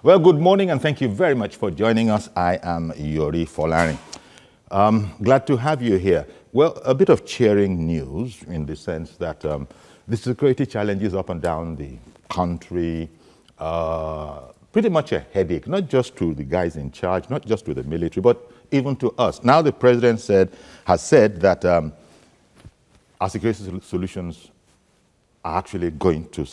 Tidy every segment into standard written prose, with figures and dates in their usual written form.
Well, good morning and thank you very much for joining us. I am Yori Folari. Glad to have you here. Well, a bit of cheering news in the sense that the security challenges up and down the country, pretty much a headache, not just to the guys in charge, not just to the military, but even to us. Now the president has said that our security solutions are actually going to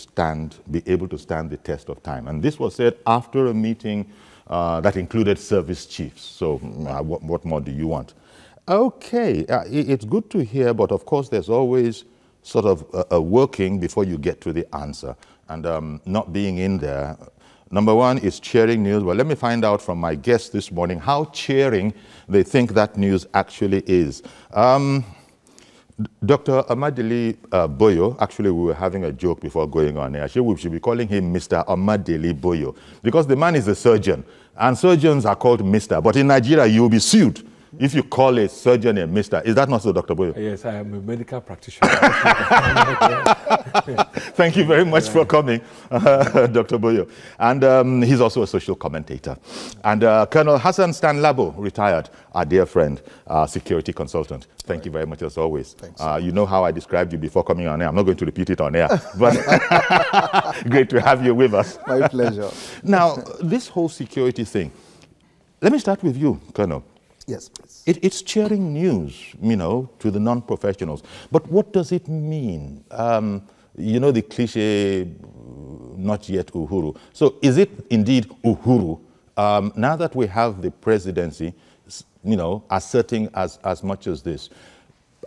be able to stand the test of time. And this was said after a meeting that included service chiefs. So what more do you want? Okay, it's good to hear, but of course there's always sort of a working before you get to the answer. And not being in there, number one is cheering news. Well, let me find out from my guest this morning how cheering they think that news actually is. Dr. Omadele Boyo, actually we were having a joke before going on here. We should be calling him Mr. Omadele Boyo because the man is a surgeon and surgeons are called Mr. But in Nigeria you will be sued if you call a surgeon a Mr. Is that not so, Dr. Boyo? Yes, I am a medical practitioner. Thank you very much for coming, Dr. Boyo. And he's also a social commentator. And Colonel Hassan Stanlabo, retired, our dear friend, security consultant. Thank you very much as always. Thanks. You know how I described you before coming on air. I'm not going to repeat it on air, but great to have you with us. My pleasure. Now, this whole security thing, let me start with you, Colonel. Yes, please. It's cheering news, you know, to the non-professionals. But what does it mean? You know the cliche, not yet Uhuru. So is it indeed Uhuru? Now that we have the presidency, you know, asserting as much as this.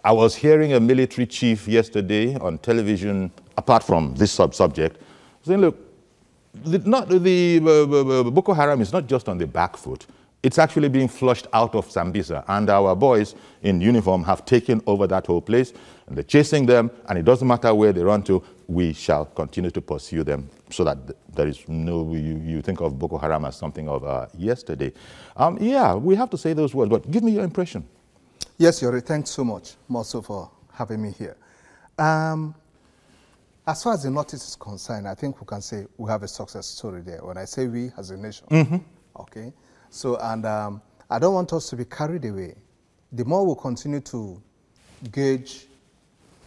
I was hearing a military chief yesterday on television, apart from this subject, saying, look, Boko Haram is not just on the back foot. It's actually being flushed out of Sambisa, and our boys in uniform have taken over that whole place, and they're chasing them, and it doesn't matter where they run to, we shall continue to pursue them so that there is no, you think of Boko Haram as something of yesterday. Yeah, we have to say those words, but give me your impression. Yes, Yori, thanks so much, Mosso, for having me here. As far as the Northeast is concerned, I think we can say we have a success story there. When I say we as a nation, okay? So, and I don't want us to be carried away. The more we continue to gauge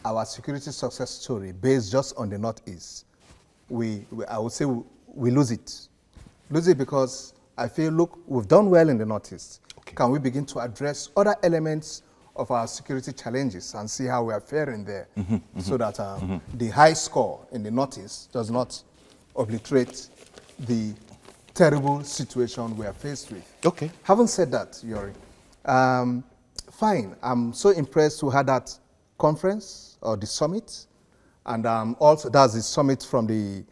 our security success story based just on the Northeast, I would say we lose it. Lose it because I feel, look, we've done well in the Northeast. Okay. Can we begin to address other elements of our security challenges and see how we are faring there so that the high score in the Northeast does not obliterate the terrible situation we are faced with. Okay. Having said that, Yori, fine. I'm so impressed to have that conference or the summit, and also that's the summit from the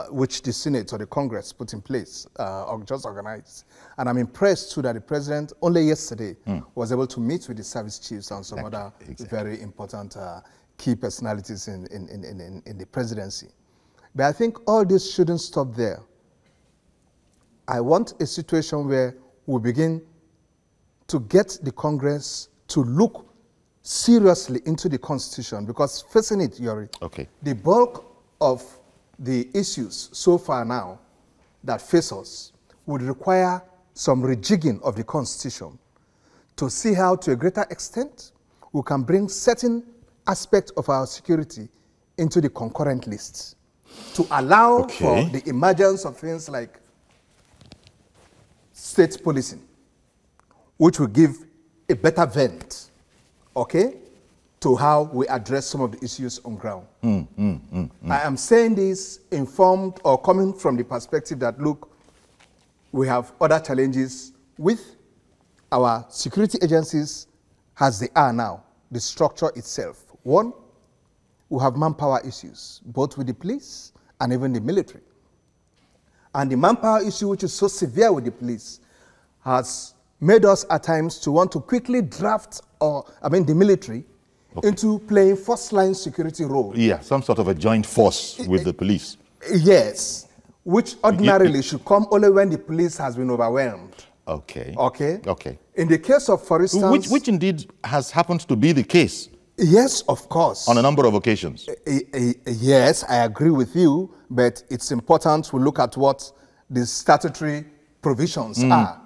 which the Senate or the Congress put in place or just organized. And I'm impressed too that the president only yesterday was able to meet with the service chiefs and some other very important key personalities in the presidency. But I think all this shouldn't stop there. I want a situation where we begin to get the Congress to look seriously into the Constitution, because facing it, Yori, the bulk of the issues so far now that face us would require some rejigging of the Constitution to see how, to a greater extent, we can bring certain aspects of our security into the concurrent lists to allow for the emergence of things like state policing, which will give a better vent, to how we address some of the issues on ground. I am saying this informed or coming from the perspective that, look, we have other challenges with our security agencies as they are now, the structure itself. One, we have manpower issues, both with the police and even the military. And the manpower issue, which is so severe with the police, has made us at times to want to quickly draft, the military into playing first-line security role. Yeah, some sort of a joint force with the police. Yes, which ordinarily should come only when the police has been overwhelmed. Okay. In the case of, for instance... Which indeed has happened to be the case. Yes, of course. On a number of occasions. Yes, I agree with you, but it's important to look at what the statutory provisions are.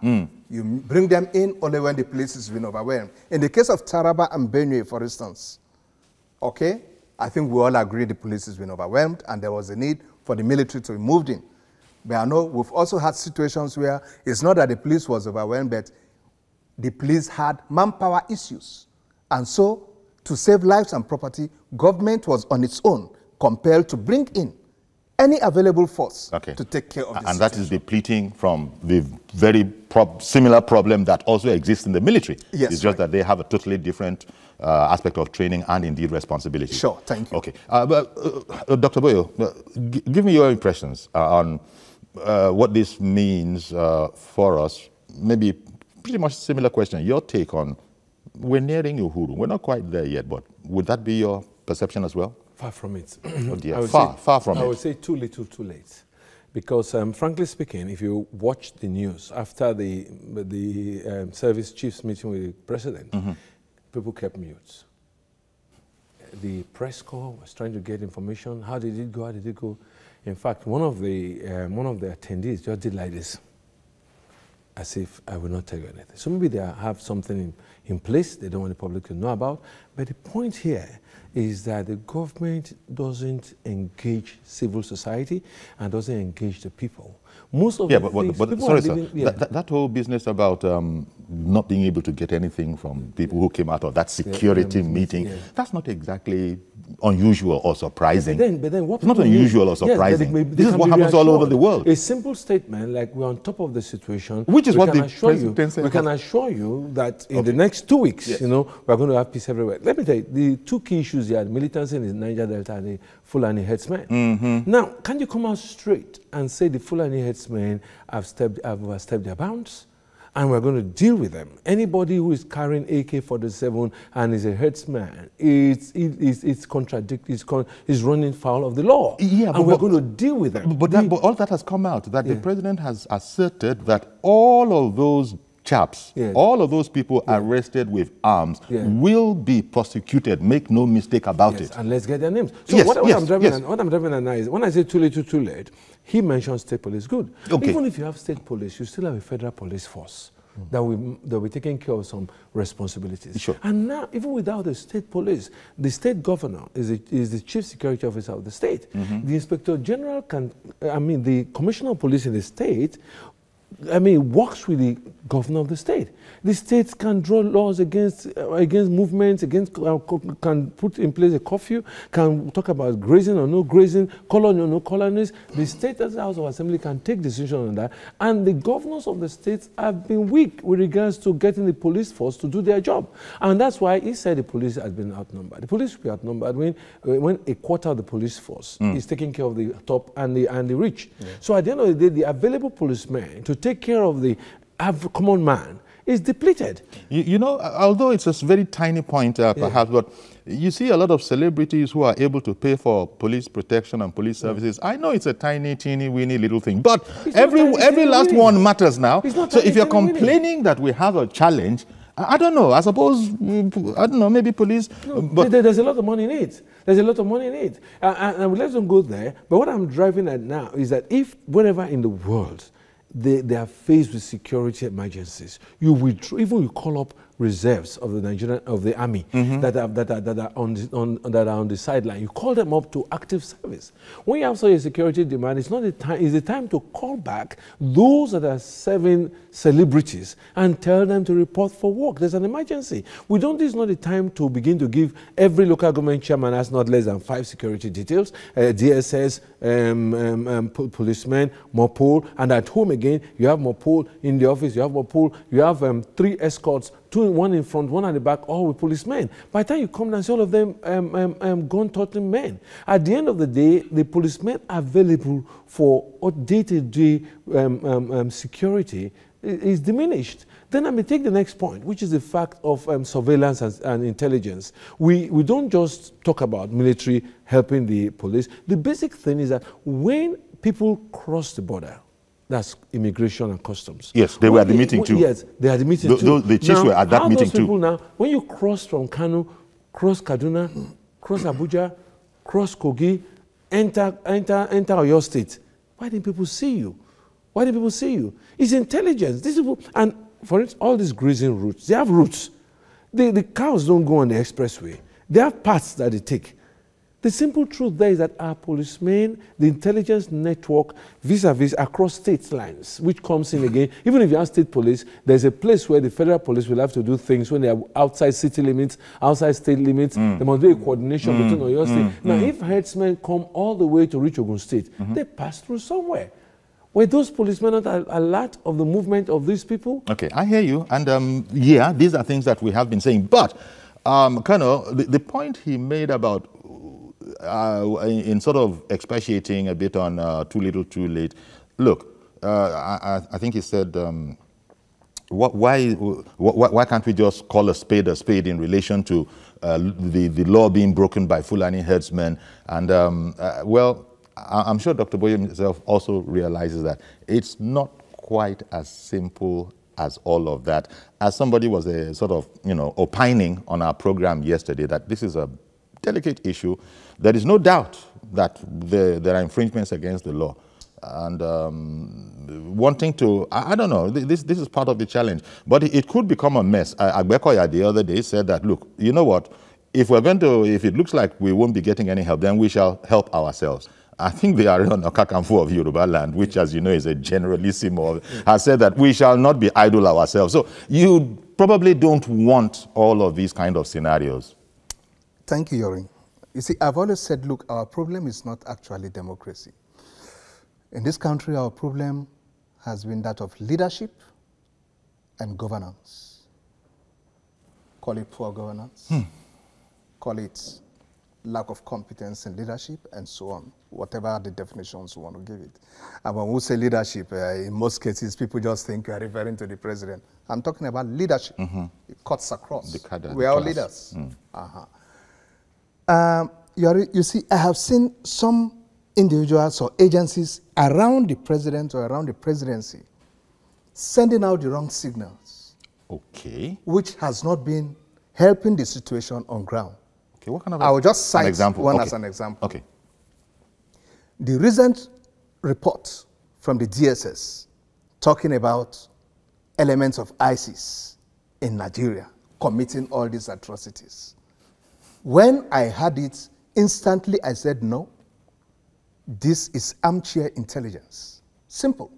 You bring them in only when the police has been overwhelmed. In the case of Taraba and Benue, for instance, okay, I think we all agree the police has been overwhelmed and there was a need for the military to be moved in. But I know we've also had situations where it's not that the police was overwhelmed, but the police had manpower issues. And so, to save lives and property, government was on its own compelled to bring in any available force to take care of the situation. That is depleting from the very similar problem that also exists in the military. Yes, it's just that they have a totally different aspect of training and indeed responsibility. Sure, thank you. Okay, Dr. Boyo, give me your impressions on what this means for us. Maybe pretty much similar question. Your take on, we're nearing Uhuru. We're not quite there yet, but would that be your perception as well? Far from it. Oh dear, far from it. I would say too little, too late. Because frankly speaking, if you watch the news after the service chiefs meeting with the president, people kept mute. The press corps was trying to get information. How did it go? How did it go? In fact, one of the attendees just did like this, as if I will not tell you anything. So maybe they have something in place they don't want the public to know about. But the point here is that the government doesn't engage civil society and doesn't engage the people. Most of sorry, sir. That whole business about not being able to get anything from people who came out of that security meeting, that's not exactly unusual or surprising. But then what it's not unusual or surprising. This is what happens all over the world. A simple statement like we're on top of the situation, which is what the president said. We can assure you that in the next 2 weeks, you know, we're going to have peace everywhere. Let me tell you, the two key issues here, militancy in the Niger Delta and the Fulani herdsmen. Now, can you come out straight and say the Fulani herdsmen have overstepped their bounds? And we're going to deal with them. Anybody who is carrying AK-47 and is a herdsman is running foul of the law. Yeah, and we're going to deal with them. But all that has come out, that the president has asserted that all of those chaps, all of those people arrested with arms will be prosecuted. Make no mistake about it. And let's get their names. So what I'm driving at now is, when I say too little, too late, he mentioned state police. Good. Okay. Even if you have state police, you still have a federal police force that will be taking care of some responsibilities. Sure. And now, even without the state police, the state governor is the chief security officer of the state. The inspector general the commissioner of police in the state works with the governor of the state. The states can draw laws against movements, can put in place a curfew, can talk about grazing or no grazing, colony or no colonies. The state as the House of Assembly can take decisions on that. And the governors of the states have been weak with regards to getting the police force to do their job. And that's why he said the police has been outnumbered. The police will be outnumbered when a quarter of the police force is taking care of the top and the rich. So at the end of the day, the available policemen to take care of the common man is depleted. You know, although it's a very tiny point perhaps, but you see a lot of celebrities who are able to pay for police protection and police services. I know it's a tiny, teeny, weeny little thing, but every last one matters now. So if you're complaining that we have a challenge, I don't know, I suppose, I don't know, maybe police... but there's a lot of money in it. There's a lot of money in it. And let's not go there. But what I'm driving at now is that if wherever in the world they are faced with security emergencies, you withdraw, even you call up reserves of the army that are on the sideline. You call them up to active service. When you have such a security demand, it's not the time. It's the time to call back those that are serving celebrities and tell them to report for work. There's an emergency. This is not the time to begin to give every local government chairman has not less than 5 security details, DSS, policemen, MOPOL, and at home again you have MOPOL in the office. You have MOPOL. You have 3 escorts. 2, one in front, 1 at the back, all with policemen. By the time you come down, see all of them gun-toting men. At the end of the day, the policemen available for day-to-day security is diminished. Then I may take the next point, which is the fact of surveillance and intelligence. We don't just talk about military helping the police. The basic thing is that when people cross the border, that's immigration and customs. Yes, they were at the meeting too. Yes, they are at the meeting too. The chiefs were at that meeting too. Now, when you cross from Kano, cross Kaduna, cross Abuja, cross Kogi, enter your state, why didn't people see you? Why do people see you? It's intelligence. These people, and for instance, all these grazing routes, they have routes. The cows don't go on the expressway. They have paths that they take. The simple truth there is that our policemen, the intelligence network, vis-a-vis across state lines, which comes in again, even if you have state police, there's a place where the federal police will have to do things when they are outside city limits, outside state limits. There must be a coordination between Oyo State. Now, if herdsmen come all the way to reach Ogun State, they pass through somewhere. Were those policemen not alert of the movement of these people? Okay, I hear you. And yeah, these are things that we have been saying. But, Colonel, the point he made about in sort of expatiating a bit on too little, too late. Look, I think he said, why can't we just call a spade in relation to the law being broken by Fulani herdsmen? And, well, I'm sure Dr. Boye himself also realizes that it's not quite as simple as all of that. As somebody was sort of, opining on our program yesterday that this is a delicate issue. There is no doubt that there are infringements against the law. And wanting to, I don't know, this is part of the challenge. But it could become a mess. Agbekoya the other day said that, look, you know what, if it looks like we won't be getting any help, then we shall help ourselves. I think the Ààrẹ Ọ̀nà Kakanfò of Yoruba land, which, as you know, is a generalissimo, has said that we shall not be idle ourselves. So you probably don't want all of these kind of scenarios. Thank you, Yorin. You see, I've always said, look, our problem is not actually democracy. In this country, our problem has been that of leadership and governance. Call it poor governance, call it lack of competence in leadership, and so on, whatever the definitions you want to give it. And when we say leadership, in most cases, people just think you are referring to the president. I'm talking about leadership. It cuts across. We are all leaders. You see, I have seen some individuals or agencies around the president or around the presidency sending out the wrong signals. Okay. Which has not been helping the situation on ground. Okay, what kind of I will just cite one okay. as an example. Okay. The recent report from the DSS talking about elements of ISIS in Nigeria committing all these atrocities. When I heard it, instantly I said, no, this is armchair intelligence. Simple.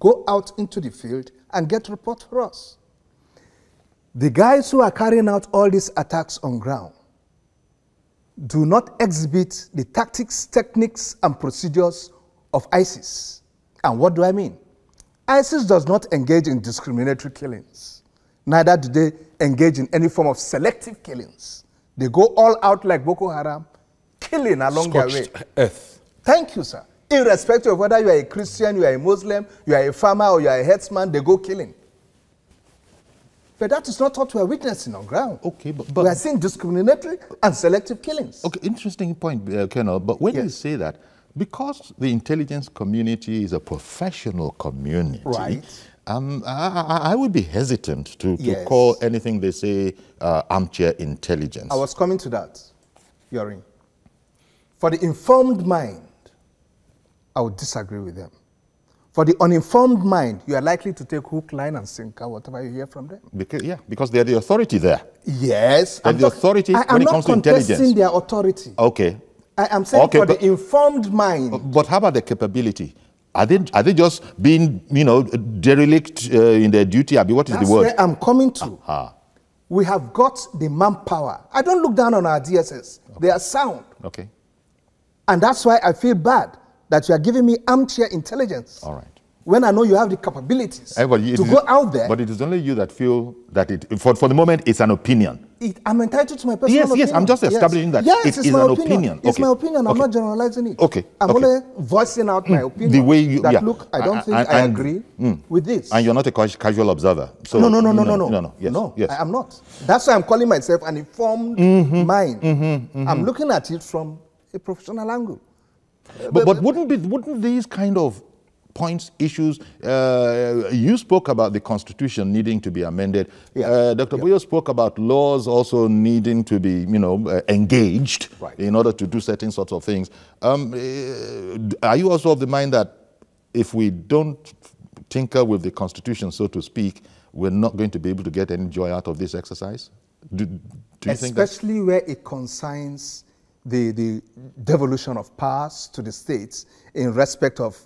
Go out into the field and get report for us. The guys who are carrying out all these attacks on ground do not exhibit the tactics, techniques, and procedures of ISIS. And what do I mean? ISIS does not engage in discriminatory killings. Neither do they engage in any form of selective killings. They go all out like Boko Haram, killing along their way. Earth. Thank you, sir. Irrespective of whether you are a Christian, you are a Muslim, you are a farmer, or you are a herdsman, they go killing. But that is not what we are witnessing on ground. Okay, but we are seeing discriminatory and selective killings. Okay, interesting point, Colonel. But when you say that, because the intelligence community is a professional community, right? I would be hesitant to call anything they say armchair intelligence. I was coming to that, Yorin. For the informed mind, I would disagree with them. For the uninformed mind, you are likely to take hook, line, and sinker, whatever you hear from them. Because they're the authority there. Yes. They're the authority when it comes to intelligence. I'm not contesting their authority. Okay. I am saying for the informed mind. But how about the capability? Are they just being, derelict in their duty? What is the word? That's where I'm coming to. We have got the manpower. I don't look down on our DSS. Okay. They are sound. Okay. And that's why I feel bad that you are giving me armchair intelligence. All right. When I know you have the capabilities to go out there. But it is only you that feel that for the moment it's an opinion. I'm entitled to my personal opinion. Yes, I'm just establishing that it is an opinion. It's my opinion. I'm not generalizing it. Okay. I'm only voicing out my opinion. The way you, look, I don't think I agree with this. And you're not a casual observer. So No. Yes. I am not. That's why I'm calling myself an informed mind. I'm looking at it from a professional angle. But wouldn't these kind of points, issues, you spoke about the Constitution needing to be amended. Dr. Boye spoke about laws also needing to be, engaged in order to do certain sorts of things. Are you also of the mind that if we don't tinker with the Constitution, so to speak, we're not going to be able to get any joy out of this exercise? Do you think that? Especially where it concerns the devolution of powers to the states in respect of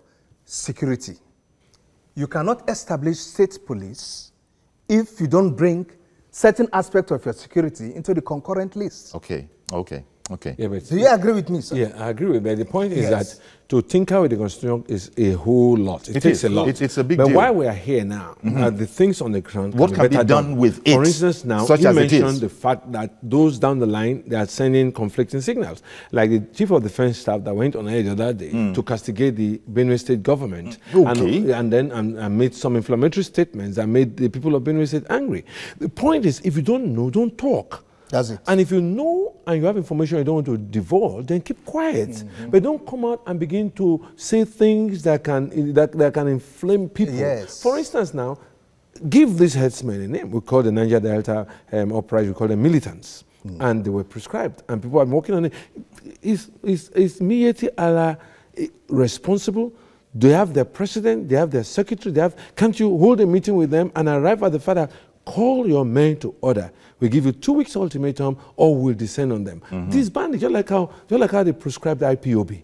security. You cannot establish state police if you don't bring certain aspects of your security into the concurrent list. Okay. Yeah, but Do you agree with me, sir? Yeah, I agree with that. The point is Yes. that to tinker with the Constitution is a whole lot. It takes is. a lot. It's a big but deal. while we are here now, the things on the ground What can be better done with it, For instance, now, such you as it is? mentioned the fact that those down the line, they are sending conflicting signals. Like the Chief of Defense Staff that went on air the other day to castigate the Benue State government. Okay. And then made some inflammatory statements that made the people of Benue State angry. The point is, if you don't know, don't talk. That's it. And if you know and you have information you don't want to divulge, then keep quiet. But don't come out and begin to say things that can inflame people. Yes. For instance, now, give these headsmen a name. We call the Niger Delta uprising, we call them militants. And they were prescribed. And people are working on it. Is Miyetti Allah responsible? They have their president, they have their secretary, can't you hold a meeting with them and arrive at the fact that call your men to order. We give you 2 weeks ultimatum or we'll descend on them. These bandits, just like how they prescribed the IPOB.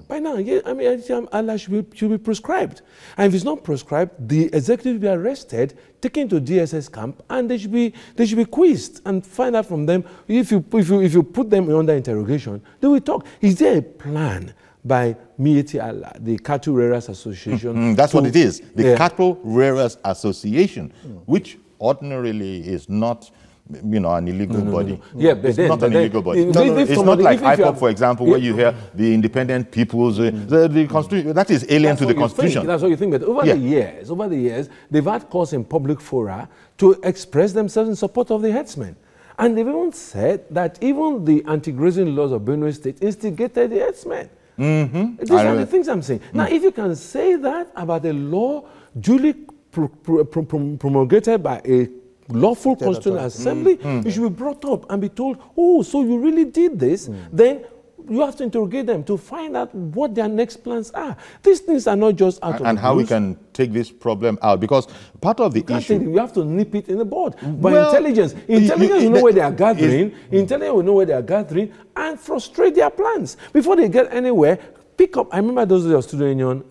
By now, yeah, I mean, Allah should be prescribed. And if it's not prescribed, the executive will be arrested, taken to DSS camp, and they should be quizzed and find out from them. If you put them under interrogation, they will talk. Is there a plan by Miyetti Allah, the Cattle Rearers Association? That's what it is. The Cattle Rearers Association, which ordinarily is not, an illegal body. Yeah, but it's then, not an illegal body. if It's not like if you IPOB, for example, where you hear the independent people's, the Constitution, that is alien to the Constitution. That's what you think. But over the years, they've had calls in public fora to express themselves in support of the headsmen. And they've even said that even the anti-grazing laws of Benue State instigated the headsmen. These are the things I'm saying. Now, if you can say that about a law duly promulgated by a lawful constitutional assembly, you should be brought up and be told, oh, so you really did this, then you have to interrogate them to find out what their next plans are. These things are not just out of And the how we blues. can take this problem out, because part of the issue... You have to nip it in the bud. But Well, intelligence will know where they are gathering, intelligence will know where they are gathering and frustrate their plans. Before they get anywhere, pick up, I remember those days of student union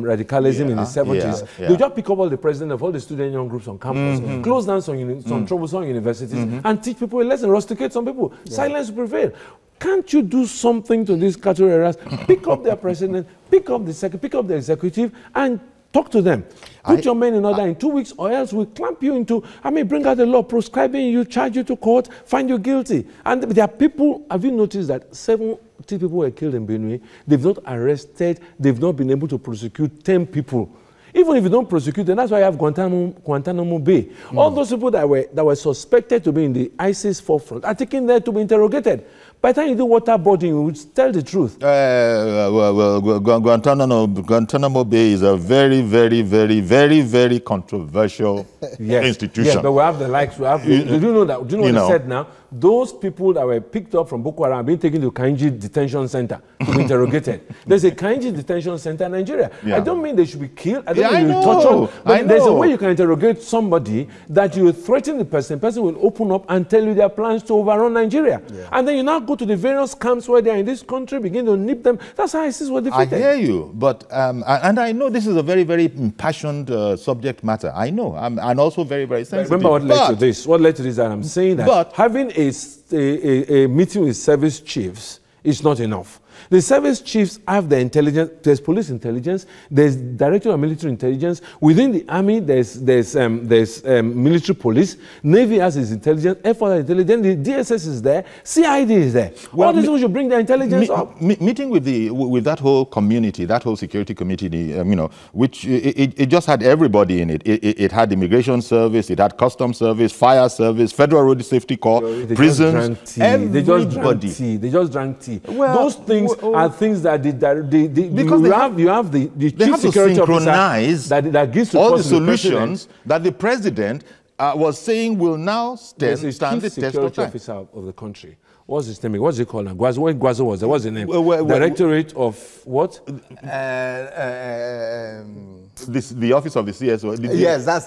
radicalism in the 70s. They just pick up all the president of all the student union groups on campus, close down some troublesome universities, and teach people a lesson, rusticate some people. Silence will prevail. Can't you do something to these cattle rearers? Pick up their president, pick up the secretary, pick up the executive, and talk to them. Put your men in order in 2 weeks, or else we'll clamp you into, bring out the law proscribing you, charge you to court, find you guilty. And there are people, have you noticed that 70 people were killed in Benue? They've not arrested, they've not been able to prosecute 10 people. Even if you don't prosecute them, that's why you have Guantanamo Bay. All those people that were suspected to be in the ISIS forefront are taken there to be interrogated. By the time you do waterboarding, you would tell the truth. Guantanamo Bay is a very, very, very, very, very controversial institution. Yeah, but we have the likes. Do you know that? Do you know what they said now? Those people that were picked up from Boko Haram are being taken to Kainji Detention Center to be interrogated. There's a Kainji Detention Center in Nigeria. I don't mean they should be killed. I don't mean you torture. But there's a way you can interrogate somebody that you threaten the person. The person will open up and tell you their plans to overrun Nigeria. And then you now go to the various camps where they are in this country, begin to nip them. That's how ISIS were defeated. I hear you, but and I know this is a very, very impassioned subject matter. I know, and also very, very sensitive. Remember what led to this? What led to this? And I'm saying that having a meeting with service chiefs is not enough. The service chiefs have the intelligence. There's police intelligence. There's director of military intelligence. Within the army, there's military police. Navy has its intelligence. Air Force has intelligence. The DSS is there. CID is there. All these people should bring their intelligence up. Meeting with that whole community, that whole security committee, which it just had everybody in it. It had immigration service, it had customs service, fire service, federal road safety corps, prisons, everybody. They just drank tea. Well, those things are things that you have the chief security officer that gives all the solutions that the president was saying will now stand the test of time. Security officer of the country. What's his name? What's he called now? What Gwazo was there? What's the name? Directorate of what? the office of the CSO. Yes, that's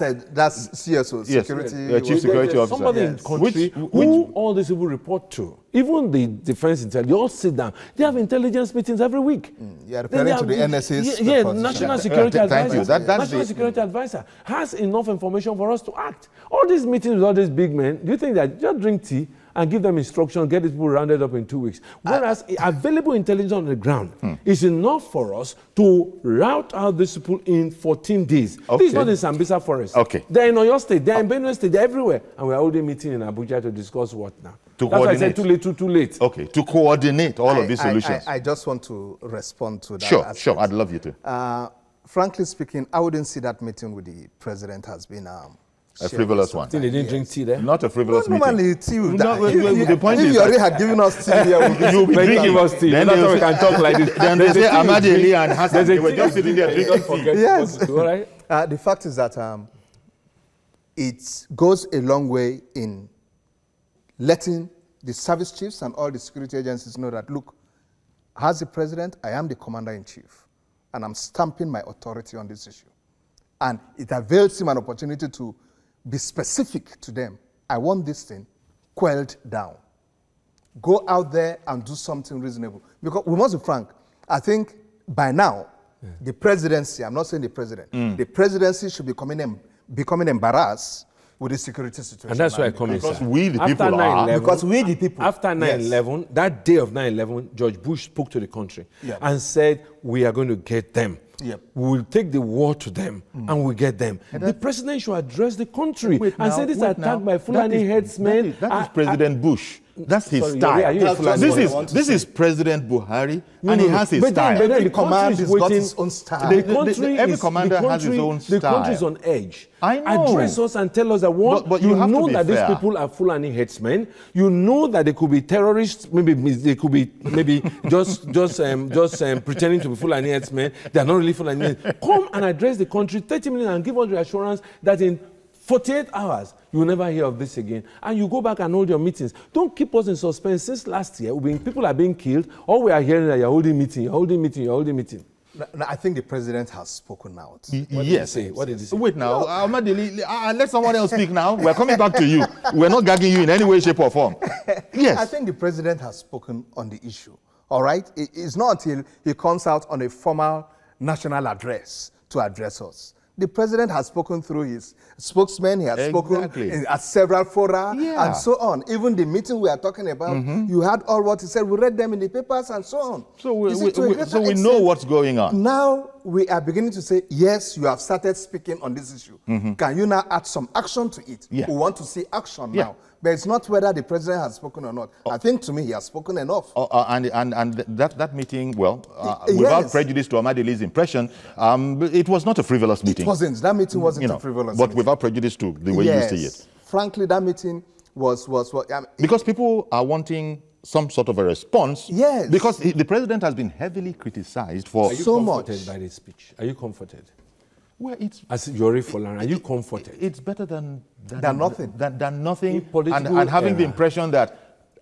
CSO, yes, security. Chief Security Officer. Somebody in the country who all these people report to. Even the defense intelligence, they all sit down. They have intelligence meetings every week. You are referring to the NSA's National Security Advisor. Thank you. National Security Advisor has enough information for us to act. All these meetings with all these big men, do you think that just drink tea and give them instruction, get these people rounded up in 2 weeks? Whereas available intelligence on the ground is enough for us to route out these people in 14 days. Okay. This is not in Sambisa Forest. Okay. They're in Oyo State, they're in Benue State, they're everywhere. And we're holding a meeting in Abuja to discuss what now? To That's why I coordinate. said too late. Okay, to coordinate all of these solutions. I just want to respond to that. Sure, aspect. sure. I'd love you to. Frankly speaking, I wouldn't see that meeting with the president has been A frivolous one. Think they didn't drink tea there? Not a frivolous meeting. Normally, tea will No, die. the point if is you already that- had given us tea here, You'll be drinking. Give us tea. Then That's they'll how we say- can talk like this. Then they There's a say thing Ahmad you Ali drink. and Hassan, There's a they were thing just you sitting there drink. drinking Don't tea. forget Yes. what to do, all right? the fact is that it goes a long way in letting the service chiefs and all the security agencies know that, look, as the president, I am the commander-in-chief, and I'm stamping my authority on this issue. And it avails him an opportunity to be specific to them. I want this thing quelled down. Go out there and do something reasonable. Because we must be frank, I think by now, the presidency, I'm not saying the president, the presidency should be becoming embarrassed with the security situation. And that's why I come in, Because sir. we the After people are. 9/11, Because we the people. After 9/11, that day of 9/11, George Bush spoke to the country Yep. and said, we are going to get them. Yep. We will take the war to them and we'll get them. The president should address the country Wait and now, say this wait attack now. by That Fulani is- headsmen. That is President Bush. That's his Sorry, style. are you a Fulani That's boy? what I want to This say. is President Buhari, and he has his But style. then Every the country command is has got waiting. its own style. Every commander has his own The country is style. on edge. I know. Address us and tell us that one, But you have to know be that fair. these people are Fulani headsmen. You know that they could be terrorists. Maybe they could be just pretending to be Fulani headsmen. They are not really Fulani headsmen. Come and address the country 30 minutes and give us the assurance that in 48 hours, you will never hear of this again. And you go back and hold your meetings. Don't keep us in suspense. Since last year, people are being killed. All we are hearing is that you're holding meeting, you're holding meeting, you're holding meeting. No, I think the president has spoken out. Yes. What did he say? Wait now, Ahmad Ali, let someone else speak now. We're coming back to you. We're not gagging you in any way, shape, or form. Yes. I think the president has spoken on the issue. All right? It's not until he comes out on a formal national address to address us. The president has spoken through his spokesman. He has spoken at several fora and so on. Even the meeting we are talking about, you heard all what he said. We read them in the papers and so on. So we You see, to a greater know extent, what's going on. Now we are beginning to say, yes, you have started speaking on this issue. Can you now add some action to it? Yeah. We want to see action Yeah. now. But it's not whether the president has spoken or not. I think to me he has spoken enough. And that meeting, well, without Yes. prejudice to Ahmad Ali's impression, it was not a frivolous meeting. It wasn't. That meeting wasn't a frivolous but meeting. without prejudice to the way you see it. Frankly, that meeting was I mean, Because people are wanting some sort of a response. Yes. Because the president has been heavily criticized for... Are you so comforted much. by this speech? Are you comforted? Well, it's... As Yori Folan, are you comforted? It's better than nothing. Than nothing. In political And having the era. impression that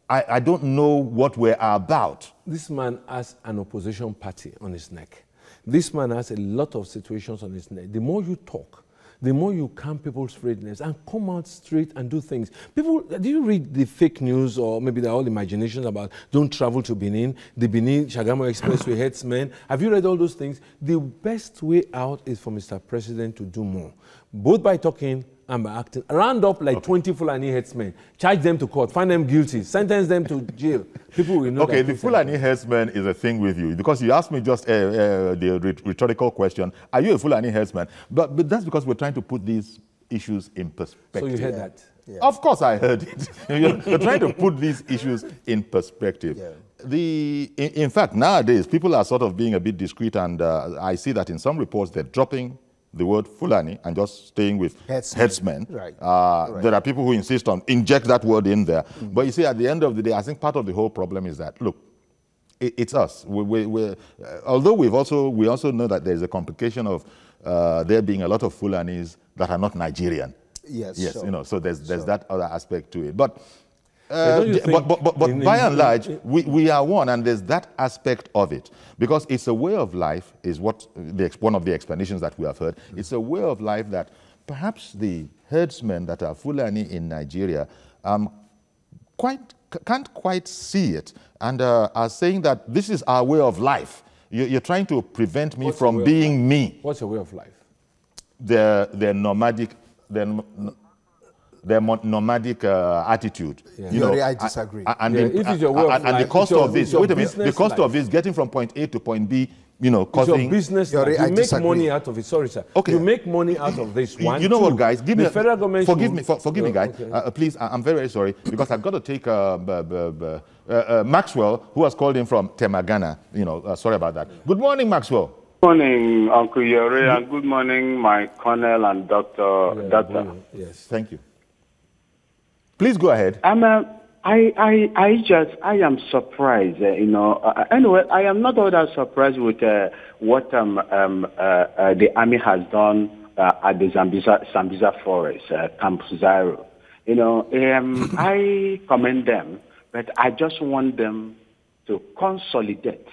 I don't know what we're about. This man has an opposition party on his neck. This man has a lot of situations on his neck. The more you talk, the more you calm people's readiness and come out straight and do things. People, do you read the fake news or maybe they're all imaginations about don't travel to Benin, the Benin Shagamu Expressway headsmen? Have you read all those things? The best way out is for Mr. President to do more, both by talking and by acting. Round up like 20 Fulani headsmen, charge them to court, find them guilty, sentence them to jail. People will know. Okay, that the Fulani herdsman is a thing with you because you asked me just the rhetorical question, are you a Fulani herdsman? But that's because we're trying to put these issues in perspective. So you heard that? Yeah. Of course I heard it. You're trying to put these issues in perspective. Yeah. In fact, nowadays, people are sort of being a bit discreet, and I see that in some reports they're dropping the word Fulani and just staying with headsmen. Right. There are people who insist on inject that word in there. But you see, at the end of the day, I think part of the whole problem is that, look, it's us. Although we also know that there's a complication of there being a lot of Fulanis that are not Nigerian. Yes, Yes, sure. you know, so there's that other aspect to it. But but by and large, we are one, and there's that aspect of it. Because it's a way of life, is what one of the explanations that we have heard. It's a way of life that perhaps the herdsmen that are Fulani in Nigeria can't quite see it, and are saying that this is our way of life. You're trying to prevent me from being me. What's a way of life? Their nomadic, their nomadic attitude. Yeah. You know, I disagree. And the cost of this, wait a minute, the cost of this, getting from point A to point B, you know, causing... It's your business life. You make money out of it. Sorry, sir. Okay. You make money out of this one. You know what, guys? Give me federal government... Forgive me, guys. Okay. Please, I'm very, very sorry, because I've got to take Maxwell, who has called in from Temagana. You know, sorry about that. Good morning, Maxwell. Good morning, Uncle Yore, and good morning, my Colonel and Doctor. Yes. Thank you. Please go ahead. I am surprised, you know. Anyway, I am not all that surprised with what the army has done at the Sambisa Forest, Camp Zaro. You know, I commend them, but I just want them to consolidate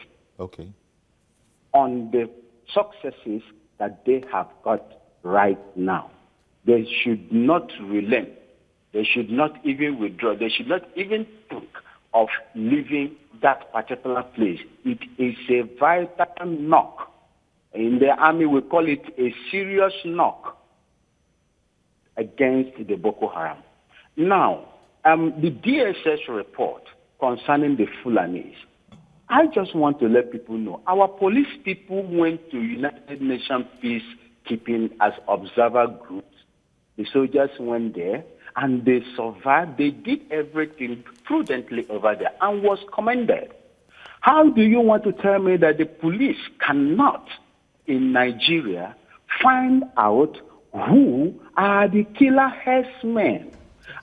on the successes that they have got right now. They should not relent. They should not even withdraw. They should not even think of leaving that particular place. It is a vital knock. In the army, we call it a serious knock against the Boko Haram. Now, the DSS report concerning the Fulanis, I just want to let people know, our police people went to United Nations Peacekeeping as observer groups. The soldiers went there, and they survived. They did everything prudently over there and was commended. How do you want to tell me that the police cannot, in Nigeria, find out who are the killer herdsmen?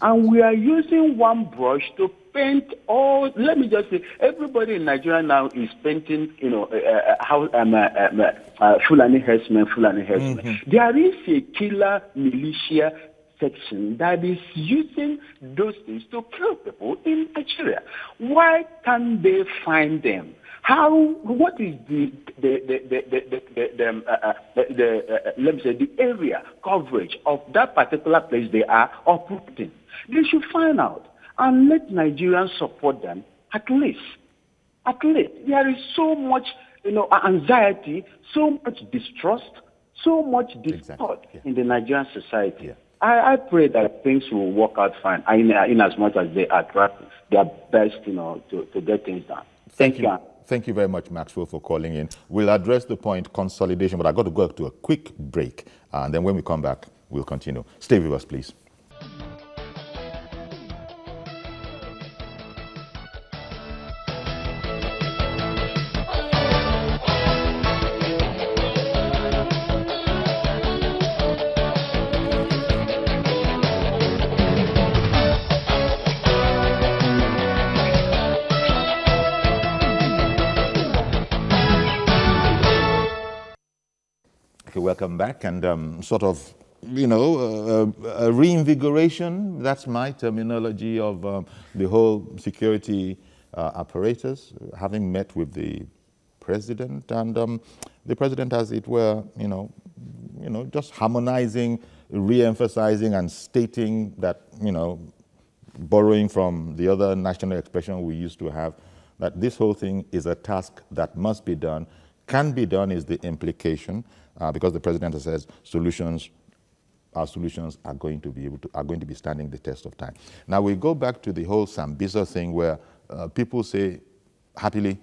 And we are using one brush to paint all, let me just say, everybody in Nigeria now is painting, you know, Fulani herdsmen. Mm-hmm. There is a killer militia section that is using those things to kill people in Nigeria. Why can't they find them? What is let me say, the area coverage of that particular place they are operating? They should find out and let Nigerians support them at least. At least. There is so much, you know, anxiety, so much distrust, so much discord in the Nigerian society. Yeah. I pray that things will work out fine in as much as they are trying their best, you know, to get things done. Thank you. Thank you very much, Maxwell, for calling in. We'll address the point consolidation, but I've got to go to a quick break. And then when we come back, we'll continue. Stay with us, please. Welcome back, and sort of, you know, a reinvigoration, that's my terminology of the whole security apparatus, having met with the president, and the president, as it were, you know, just harmonizing, re-emphasizing and stating that, you know, borrowing from the other national expression we used to have, that this whole thing is a task that must be done, can be done is the implication. Because the president says our solutions are going to be standing the test of time. Now we go back to the whole Sambisa thing, where people say, happily,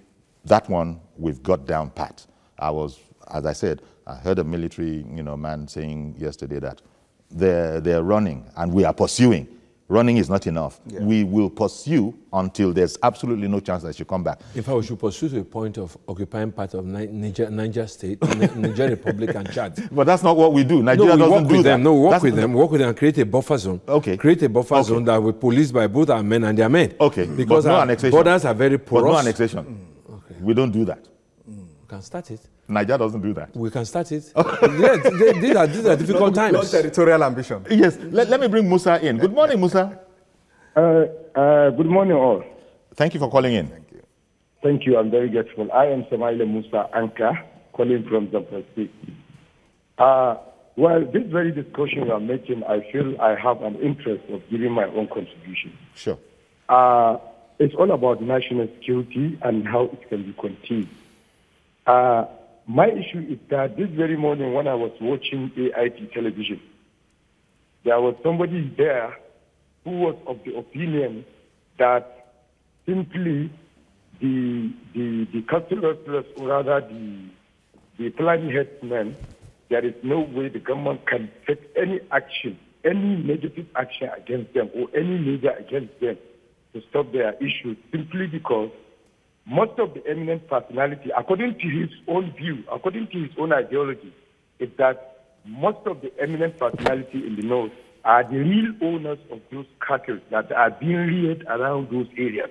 that one we've got down pat. As I said, I heard a military, you know, man saying yesterday that they're running and we are pursuing. Running is not enough. Yeah. We will pursue until there's absolutely no chance that she come back. In fact, we should pursue to the point of occupying part of Niger State, Niger Republic and Chad. But that's not what we do. Nigeria doesn't do that. No, we work with them and create a buffer zone. Okay. Create a buffer zone that will police by both our men and their men. Okay. Because our borders are very porous. But no annexation. Okay. We don't do that. We can start it. Nigeria doesn't do that. We can start it. These are difficult times. No territorial ambition. Yes. Let me bring Musa in. Good morning, Musa. Good morning, all. Thank you for calling in. Thank you. I'm very grateful. I am Samaila Musa Anka, calling from Zamfara State. Well, this very discussion I'm making, I feel I have an interest of giving my own contribution. Sure. It's all about national security and how it can be contained. My issue is that this very morning when I was watching AIT television, there was somebody there who was of the opinion that simply the cultural plus, or rather the planning headsmen, there is no way the government can take any action, any negative action against them or any measure against them to stop their issues, simply because most of the eminent personality, according to his own view, according to his own ideology, is that most of the eminent personality in the north are the real owners of those cattle that are being reared around those areas.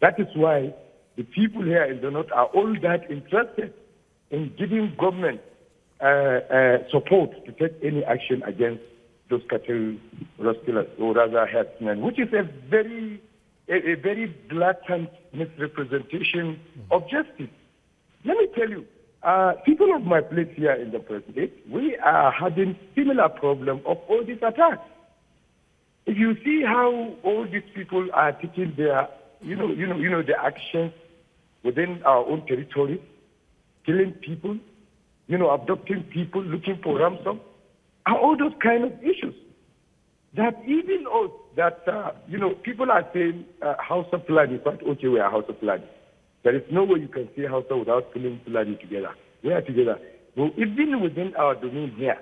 That is why the people here in the north are all that interested in giving government support to take any action against those cattle rustlers, or rather herdsmen, which is a very blatant misrepresentation of justice. Let me tell you, people of my place here in the President, we are having similar problem of all these attacks. If you see how all these people are taking their, the actions within our own territory, killing people, abducting people, looking for ransom, and all those kind of issues. That even us, that, people are saying House of Fulani, quite okay, we are House of Fulani. There is no way you can say Hausa without pulling Fulani together. We are together. Well, even within our domain here,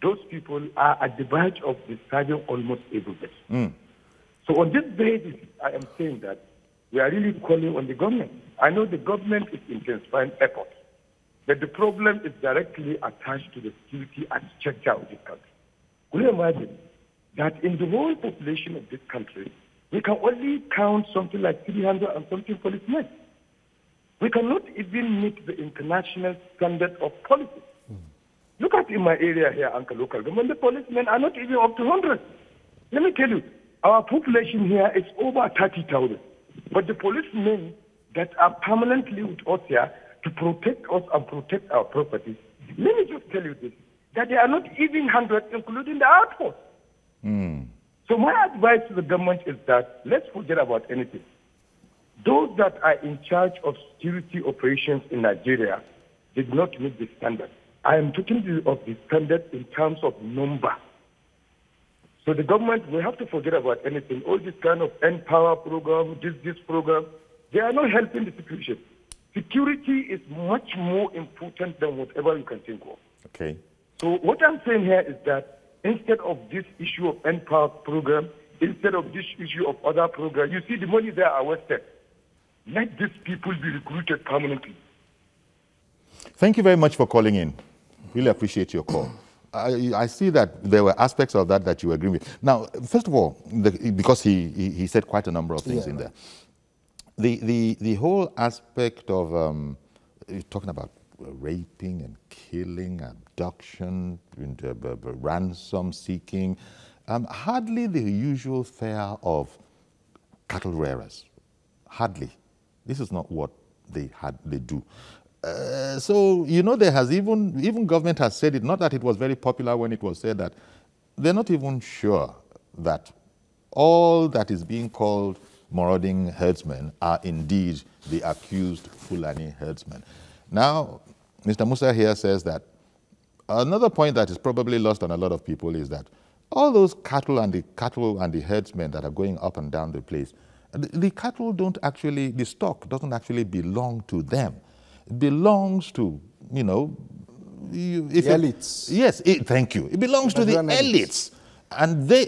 those people are at the verge of discharging almost everybody. So on this basis, I am saying that we are really calling on the government. I know the government is intensifying efforts, but the problem is directly attached to the security architecture of this country. Could you imagine that in the whole population of this country, we can only count something like 300 and something policemen? We cannot even meet the international standard of policy. Look at in my area here, Uncle Local Government, the policemen are not even up to 100. Let me tell you, our population here is over 30,000. But the policemen that are permanently with us here to protect us and protect our property, let me just tell you this, that they are not even 100, including the outpost. So my advice to the government is that let's forget about anything. Those that are in charge of security operations in Nigeria did not meet the standard. I am talking of the standard in terms of number. So the government will have to forget about anything. All this kind of Empower program, this program, they are not helping the situation. Security is much more important than whatever you can think of. Okay. So what I'm saying here is that instead of this issue of Empower program, instead of this issue of other programs, you see the money there are wasted. Let these people be recruited permanently. Thank you very much for calling in. Really appreciate your call. I see that there were aspects of that you agree with. Now, first of all, because he said quite a number of things in there. The whole aspect of talking about raping and killing, abduction, ransom seeking, hardly the usual fare of cattle rearers. Hardly. This is not what they do. So, there has even government has said it, not that it was very popular when it was said that they're not even sure that all that is being called marauding herdsmen are indeed the accused Fulani herdsmen. Now, Mr. Musa here says that another point that is probably lost on a lot of people is that all those cattle and the herdsmen that are going up and down the place, the cattle don't actually, the stock doesn't actually belong to them. It belongs to, the elites. Yes, thank you. It belongs to the elites. And they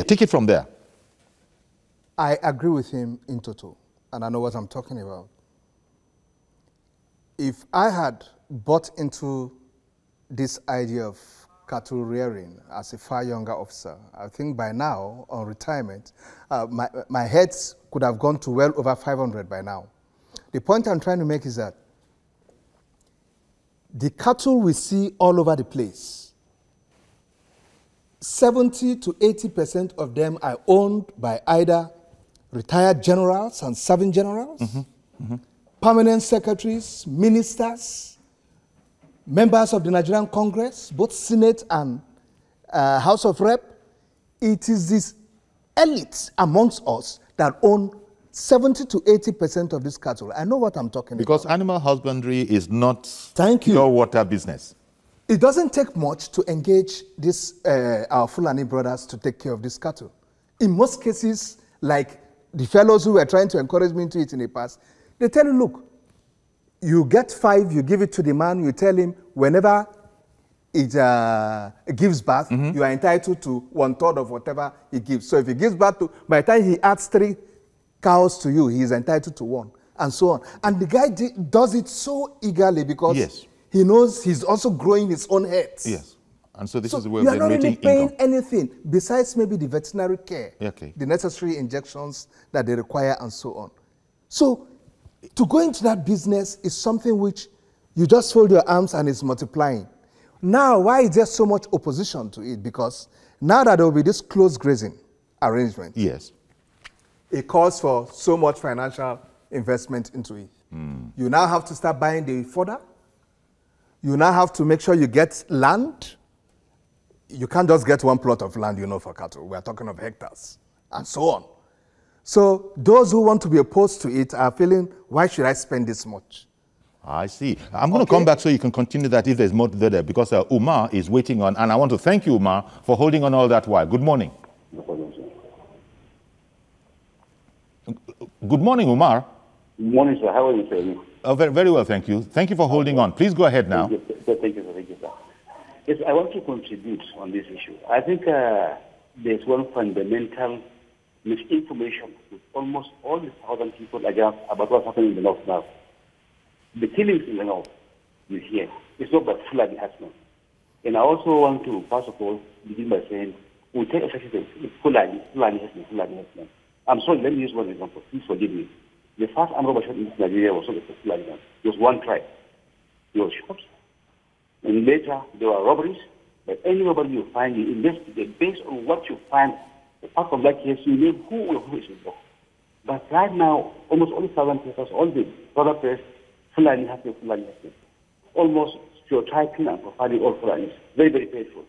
take it from there. I agree with him in total, and I know what I'm talking about. If I had bought into this idea of cattle rearing as a far younger officer, I think by now, on retirement, my heads could have gone to well over 500 by now. The point I'm trying to make is that the cattle we see all over the place, 70 to 80% of them are owned by either retired generals and serving generals, permanent secretaries, ministers, members of the Nigerian Congress, both Senate and House of Rep. It is this elite amongst us that own 70 to 80% of this cattle. I know what I'm talking Because about. animal husbandry is not Thank you. pure water business. It doesn't take much to engage this, our Fulani brothers to take care of this cattle. In most cases, like the fellows who were trying to encourage me into it in the past, they tell you, look, you get 5, you give it to the man, you tell him whenever it gives birth, you are entitled to 1/3 of whatever he gives. So if he gives birth to, by the time he adds 3 cows to you, he is entitled to 1, and so on. And the guy does it so eagerly because Yes. he knows he's also growing his own herds. Yes. And so this So is the way you of are not really generating paying income. anything besides maybe the veterinary care, Okay. the necessary injections that they require, and so on. So to go into that business is something which you just fold your arms and it's multiplying. Now, why is there so much opposition to it? Because now that there will be this close grazing arrangement, Yes. it calls for so much financial investment into it. You now have to start buying the fodder. You now have to make sure you get land. You can't just get 1 plot of land, for cattle. We are talking of hectares, and so on. So those who want to be opposed to it are feeling, why should I spend this much? I see. I'm going to come back so you can continue that if there's more to do there, because Umar is waiting on, and I want to thank you, Umar, for holding on all that while. Good morning. No problem, sir. Good morning, Umar. Good morning, sir. How are you, sir? Very, very well, thank you. Thank you for holding on. Please go ahead now. Thank you, sir. Thank you, sir. Thank you, sir. Yes, I want to contribute on this issue. I think there's one fundamental misinformation with almost all the 1,000 people about what's happening in the North now. The killings in the North, you hear, it's not about Fulani herdsmen. And I also want to, first of all, begin by saying, we take effective Fulani herdsmen. I'm sorry, let me use one example. Please forgive me. The first armed robbery in Nigeria was not a Fulani man. It was one tribe. There were shots. And later, there were robberies. But any robbery you find, you investigate based on what you find. Apart from that case, you know who is involved. But right now, almost all the southern papers, all the other press, Fulani herdsmen. Almost stereotyping and profiling all Fulanis. Very, very painful.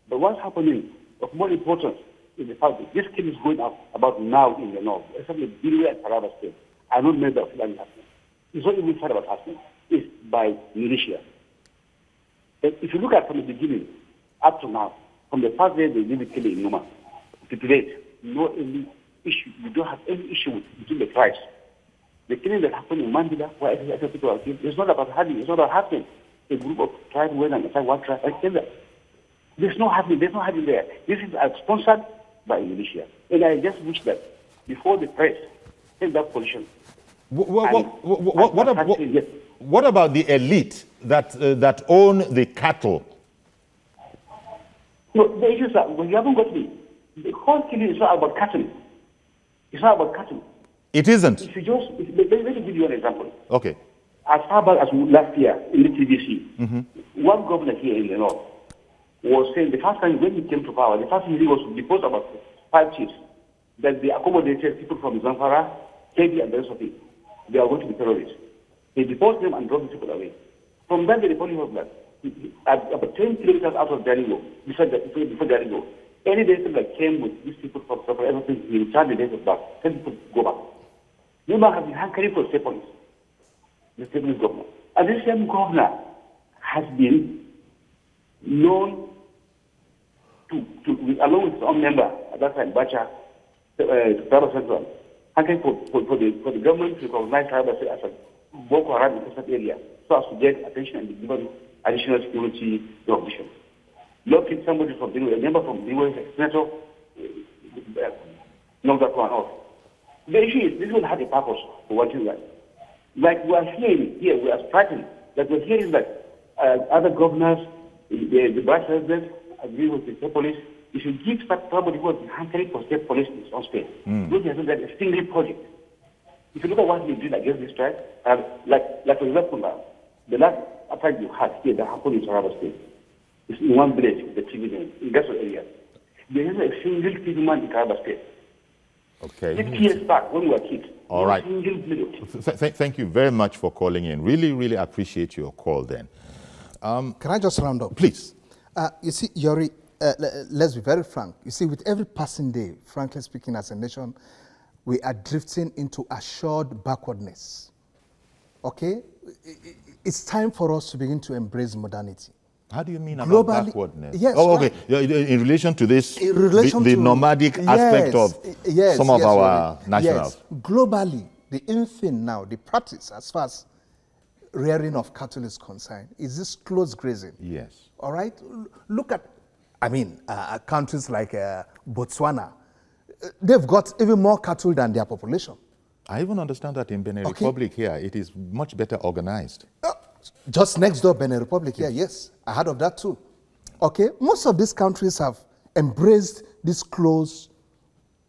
But what's happening of more importance is the fact that this case is going up about now in the North, especially Benue and Taraba State. I don't know about Fulani herdsmen. It's not even said about herdsmen. It's by militia. If you look at from the beginning up to now, from the first day they did the killing in Numa, to today, no any issue. You don't have any issue between the tribes. The killing that happened in Mandela, where other people are killed, it's not about happening. It's not about happening. A group of tribes went and attacked one tribe and killed them. There's no happening. There's no happening there. This is sponsored by militia. And I just wish that before the press take that position. What about the elite that own the cattle? No, the issue is that you haven't got me. The whole killing is not about cattle. It's not about cattle. It isn't. If you just, let me give you an example. Okay. As far back as last year in the TDC, one governor here in the North was saying the first time when he came to power, the first thing he did was to depose about 5 chiefs that they accommodated people from Zamfara, Kebbi, and the rest of it. They are going to be terrorists. He deposed them and drove the people away. From that day, the police was like, about 10 kilometers out of Jalingo, before Jalingo, any vessel that came with these people from everything, he returned the vessel back, 10 people go back. Numa has been hankering for state police, the state police governor. And this same governor has been known to along with his own member at that time, Bacha, Taraba Central, hankering for the government to recognize Taraba as a Boko Haram infested area, so as to get attention and be given additional security recognition. Locate somebody from Benue, a member from Benue, Senator, knock that one off. The issue is, this will have a purpose for what you like. Like we are hearing here, we are striking that we're hearing that other governors, the vice president, agree with the state police. You should give somebody who is hankering for state police in his own state. Which has been a single project. If you look at what we did against this tribe, like for example now, the last attack you had here that happened in Taraba State, It's in one village, the TV zone, in Gaso area. There is a single TV man in Taraba State. Okay. 6 years back, when we were kids. All right. Single village. Thank you very much for calling in. Really, really appreciate your call then. Can I just round up? Please. You see, Yori, let's be very frank. You see, with every passing day, frankly speaking, as a nation, we are drifting into assured backwardness. Okay? It's time for us to begin to embrace modernity. How do you mean Globally, about backwardness? yes, oh, okay. right. In relation to this, In relation the to, nomadic aspect of some of our nationals. Yes. Globally, the infant now, the practice as far as rearing of cattle is concerned, is this close grazing. Yes. All right? Look at, countries like Botswana. They've got even more cattle than their population. I even understand that in Benin Republic here, it is much better organized. Just next door, Benin Republic here, yes. I heard of that too. Okay? Most of these countries have embraced this close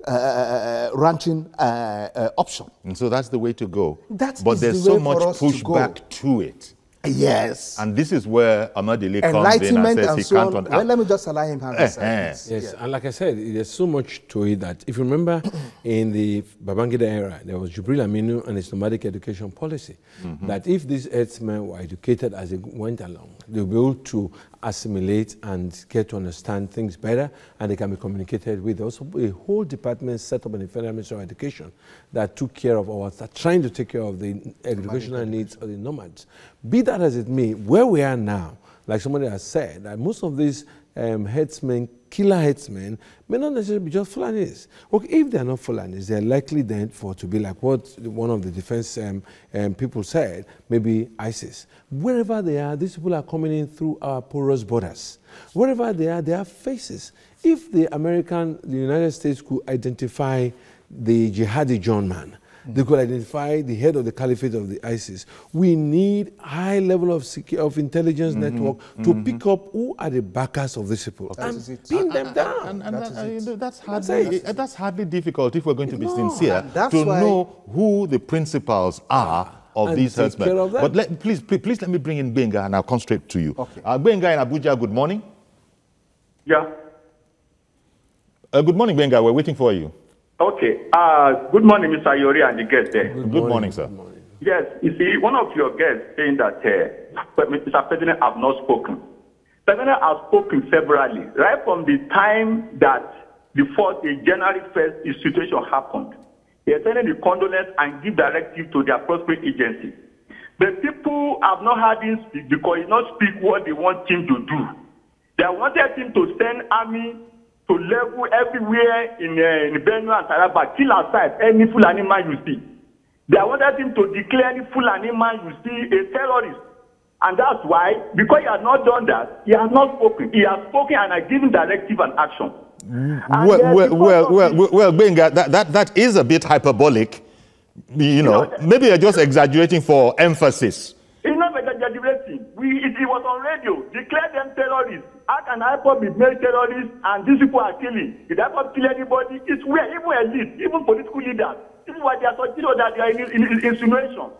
ranching option. And so that's the way to go. That but is there's the way so much for us to pushback to it. Yes. And this is where Amadili comes in and Enlightenment says and he so can't. on. Well, let me just allow him have his Yes, yeah. and like I said, there's so much to it that if you remember in the Babangida era, there was Jubril Aminu and his nomadic education policy, that if these herdsmen were educated as they went along, they'll be able to assimilate and get to understand things better, and they can be communicated with. Also, a whole department set up in the Federal Ministry of Education that took care of, or that trying to take care of the educational needs of the nomads. Be that as it may, where we are now, like somebody has said, that most of these headsmen, killer headsmen, may not necessarily be just Fulanis. Okay, if they're not Fulanis, they're likely then to be like what one of the defense people said, maybe ISIS. Wherever they are, these people are coming in through our porous borders. Wherever they are faces. If the United States could identify the jihadi John man, they could identify the head of the caliphate of the ISIS. We need high level of intelligence network to pick up who are the backers of these people and pin them down. That's hardly difficult if we're going to be sincere to know who the principals are of these herdsmen. But please let me bring in Benga and I'll come straight to you. Okay. Benga in Abuja, good morning. Yeah. Good morning, Benga. We're waiting for you. Okay. Good morning, Mr. Yori and the guest there. Good morning, sir. Good morning. Yes, you see, one of your guests saying that Mr. President have not spoken. President has spoken severally, right from the time that the January 1st situation happened. He is sending the condolence and give directive to the appropriate agency. The people have not had him speak because he not speak what they want him to do. They wanted him to send army to level everywhere in Benue and Taraba, kill aside any Fulani man you see. They wanted him to declare any Fulani man you see a terrorist. And that's why, because he has not done that, he has not spoken. He has spoken and has given directive and action. Well, Benga, that is a bit hyperbolic. You know, maybe you're just exaggerating for emphasis. It's not exaggerating. It was on radio. Declare them terrorists. How can IPOB be made terrorists and these people are killing? If IPOB kill anybody, it's where even elite, even political leaders, this is why they are so that they are in insinuation.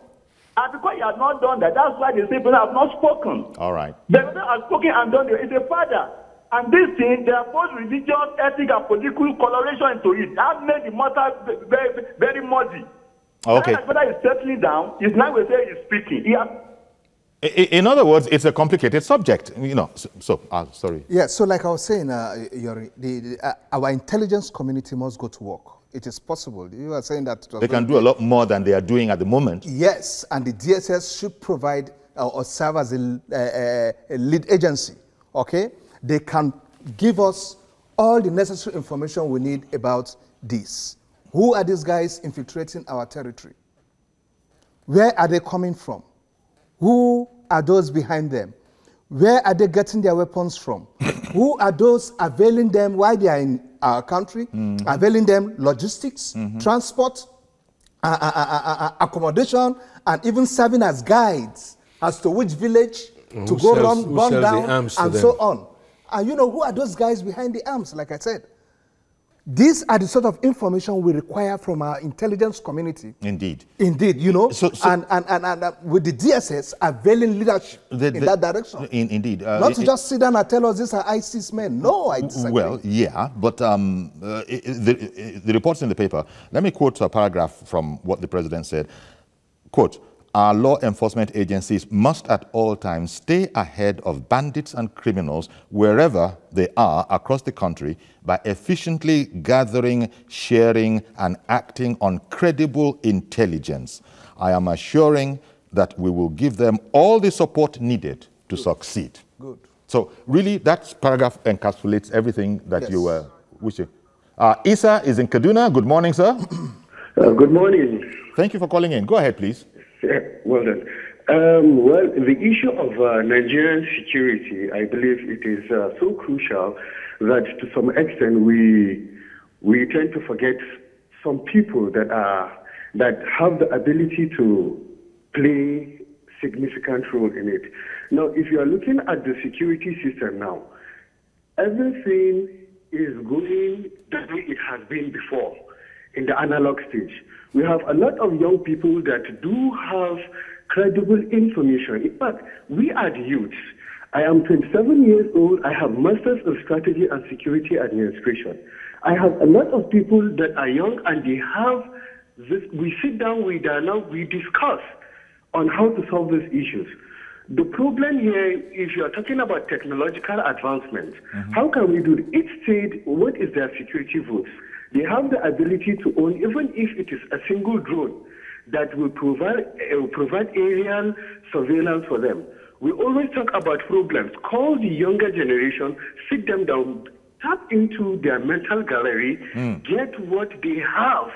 And because he has not done that, that's why they say people have not spoken. All right. The person has spoken and done it. It's a father. And this thing, they are both religious, ethnic, and political coloration into it. That made the matter very, very muddy. Okay. And father is settling down. He's now we say he's speaking. He has. In other words, it's a complicated subject, you know. Sorry. Yeah. So, like I was saying, Yori, our intelligence community must go to work. It is possible. You are saying that they can do a lot more than they are doing at the moment. Yes, and the DSS should provide or serve as a lead agency. Okay, they can give us all the necessary information we need about this. Who are these guys infiltrating our territory? Where are they coming from? Who are those behind them? Where are they getting their weapons from? Who are those availing them while they are in our country? Availing them logistics, transport, accommodation, and even serving as guides as to which village to go burn down, and so on. And you know, who are those guys behind the arms, like I said? These are the sort of information we require from our intelligence community. Indeed. Indeed, and with the DSS availing leadership in that direction. Indeed. Not to just sit down and tell us these are ISIS men. No, I disagree. Well, yeah, but the reports in the paper, let me quote a paragraph from what the president said. Quote, "Our law enforcement agencies must at all times stay ahead of bandits and criminals wherever they are across the country by efficiently gathering, sharing, and acting on credible intelligence. I am assuring that we will give them all the support needed to succeed." Good. So really, that paragraph encapsulates everything that you were wishing. Isa is in Kaduna. Good morning, sir. Good morning. Thank you for calling in. Go ahead, please. Yeah, well done. Well, the issue of Nigerian security, I believe it is so crucial that to some extent we tend to forget some people that have the ability to play significant role in it. Now, if you are looking at the security system now, everything is going the way it has been before in the analog stage. We have a lot of young people that do have credible information. In fact, we are the youths. I am 27 years old. I have Masters of Strategy and Security Administration. I have a lot of people that are young and they have this. We sit down, we dialogue, we discuss on how to solve these issues. The problem here, if you are talking about technological advancement, how can we do it? Each state, what is their security votes? They have the ability to own, even if it is a single drone, that will provide aerial surveillance for them. We always talk about problems. Call the younger generation, sit them down, tap into their mental gallery, get what they have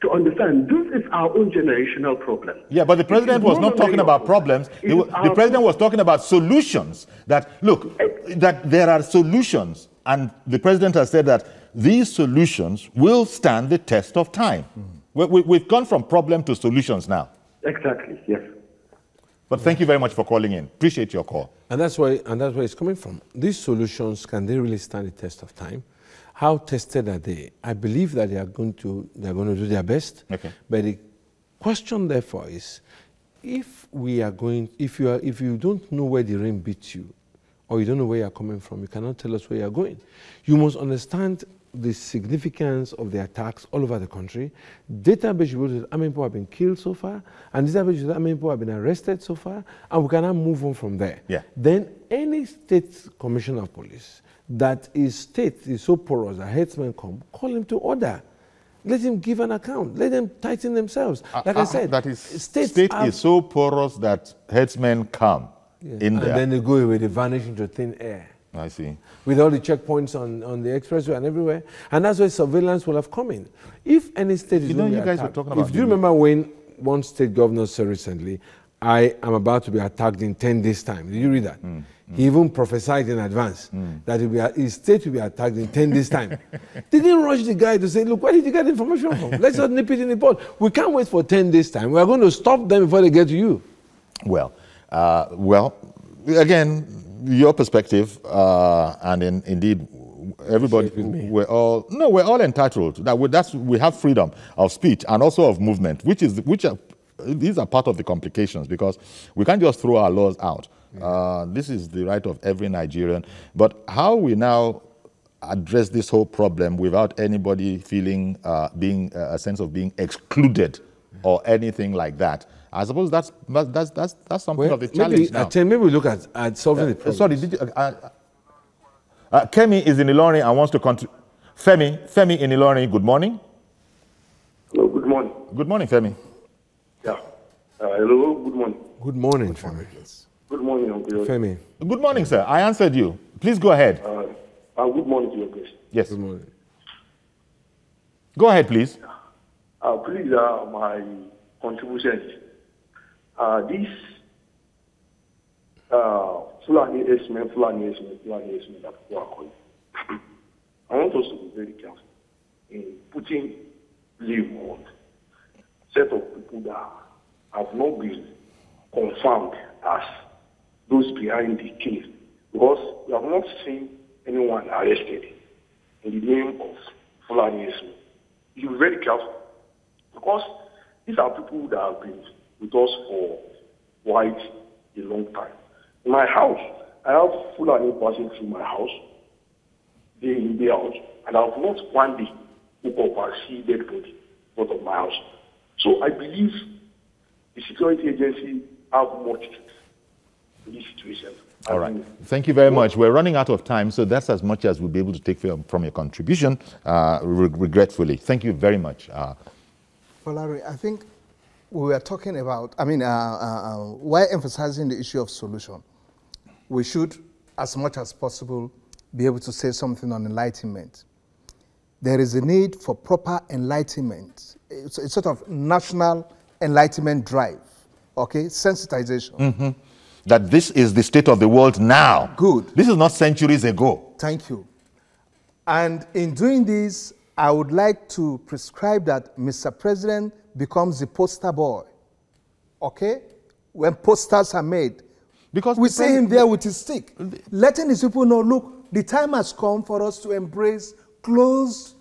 to understand. This is our own generational problem. Yeah, but the president was not talking about problems. The president was talking about solutions. That, look, that there are solutions. And the president has said that these solutions will stand the test of time. We've gone from problem to solutions now. Exactly, yes. But thank you very much for calling in. Appreciate your call. And that's where it's coming from. These solutions, can they really stand the test of time? How tested are they? I believe that they're going to do their best. Okay. But the question therefore is, if you don't know where the rain beats you, or you don't know where you're coming from, you cannot tell us where you're going. You must understand the significance of the attacks all over the country. Database shows how many people have been killed so far, and database shows how many people have been arrested so far, and we cannot move on from there. Yeah. Then any state commissioner of police that is so porous that headsmen come, call him to order. Let him give an account. Let them tighten themselves. Like I said, that is, state is so porous that headsmen come. Yes. And then they go away, they vanish into thin air. I see. With all the checkpoints on the expressway and everywhere. And that's why surveillance will have come in. If any state is going to be attacked, were talking about, do you remember when one state governor said recently, I am about to be attacked in 10 days' time? Did you read that? He even prophesied in advance that his state will be attacked in 10 days' time. They didn't rush the guy to say, look, where did you get information from? Let's not nip it in the bud. We can't wait for 10 days' time. We are going to stop them before they get to you. Well, again, your perspective, and indeed, everybody, we're all entitled. We have freedom of speech and also of movement, these are part of the complications, because we can't just throw our laws out. This is the right of every Nigerian. But how we now address this whole problem without anybody feeling a sense of being excluded or anything like that, I suppose that's something of the challenge now. Maybe we look at solving the problem. Sorry, Kemi is in Ilorin and wants to contribute. Femi in Ilorin, good morning. Hello, good morning. Good morning, Femi. Yeah. Hello, good morning. Good morning, Femi. Good morning, Uncle. Femi. Good morning, sir. I answered you. Please go ahead. Good morning to your guest. Yes. Good morning. Go ahead, please. Please, my contribution is this Fulani estimate that we are calling. I want us to be very careful in putting blame on set of people that have not been confirmed as those behind the case, because we have not seen anyone arrested in the name of Fulanis, you should be very careful. Because these are people that have been with us for quite a long time. In my house, I have Fulani passing through my house, day in, day out, and I have not one day woke up and see dead body in front of my house. So I believe the security agency have much to do in this situation. All right. Thank you very much. We're running out of time, so that's as much as we'll be able to take from your contribution, regretfully. Thank you very much. Larry, I think we were talking about, while emphasizing the issue of solution, we should, as much as possible, be able to say something on enlightenment. There is a need for proper enlightenment. It's a sort of national enlightenment drive, okay? Sensitization. Mm-hmm. That this is the state of the world now. Good. This is not centuries ago. Thank you. And in doing this, I would like to prescribe that Mr. President becomes the poster boy, okay? When posters are made, because we see him there with his stick, letting his people know, look, the time has come for us to embrace closed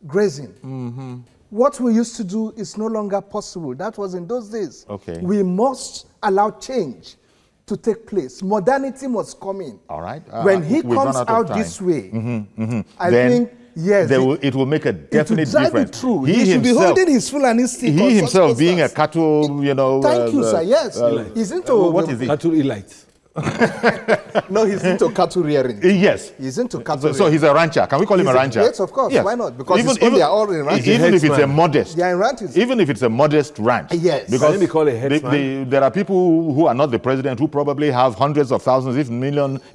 grazing. Mm-hmm. What we used to do is no longer possible. That was in those days. Okay. We must allow change to take place. Modernity must come in. All right. When he comes out this way, I think, yes, it will make a definite difference. True. He should be holding his Fulani stick. He himself being a cattle, you know. Thank you, sir. Yes. He's into what is it? Cattle elite. No, he's into cattle rearing. Yes. He's into cattle rearing. So he's a rancher. Can we call him a rancher? Yes, of course. Yes. Why not? Because they are all in ranches. Even if it's a modest. They are in ranches. Even if it's a modest ranch. Yes. Because let me call it headsman. There are people who are not the president who probably have hundreds of thousands, if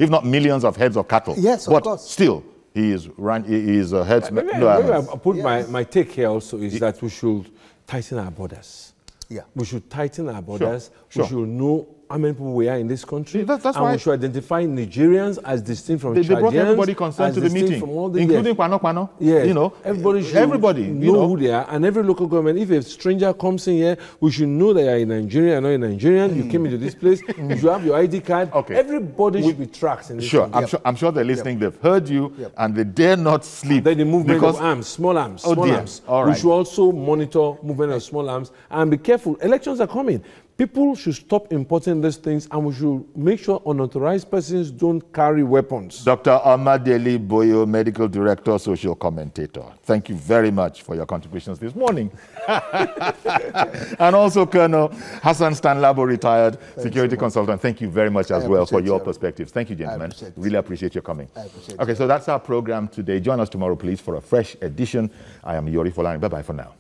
not millions of heads of cattle. Yes, of course. But still, he is a headsman. Maybe I put my take here also is that we should tighten our borders. Yeah. We should tighten our borders. Sure. We should know how many people we are in this country. That's and why we should identify Nigerians as distinct from Chadians. They brought everybody concerned to the meeting, including Pano. Yes. You know, everybody should know who they are. And every local government, if a stranger comes in here, we should know they are a Nigerian or not a Nigerian. You came into this place. You should have your ID card. Okay. Everybody should be tracked in this country. I'm sure they're listening. They've heard you, and they dare not sleep. Then the movement of arms, small arms, small arms. All right. We should also monitor movement of small arms and be careful. Elections are coming. People should stop importing these things, and we should make sure unauthorized persons don't carry weapons. Dr. Amadeli Boyo, Medical Director, Social Commentator. Thank you very much for your contributions this morning. And also Colonel Hassan Stanlabo, retired security consultant. Thank you very much as well for your perspectives. Thank you, gentlemen. Really appreciate your coming. Okay, so that's our program today. Join us tomorrow, please, for a fresh edition. I am Yori Folani. Bye-bye for now.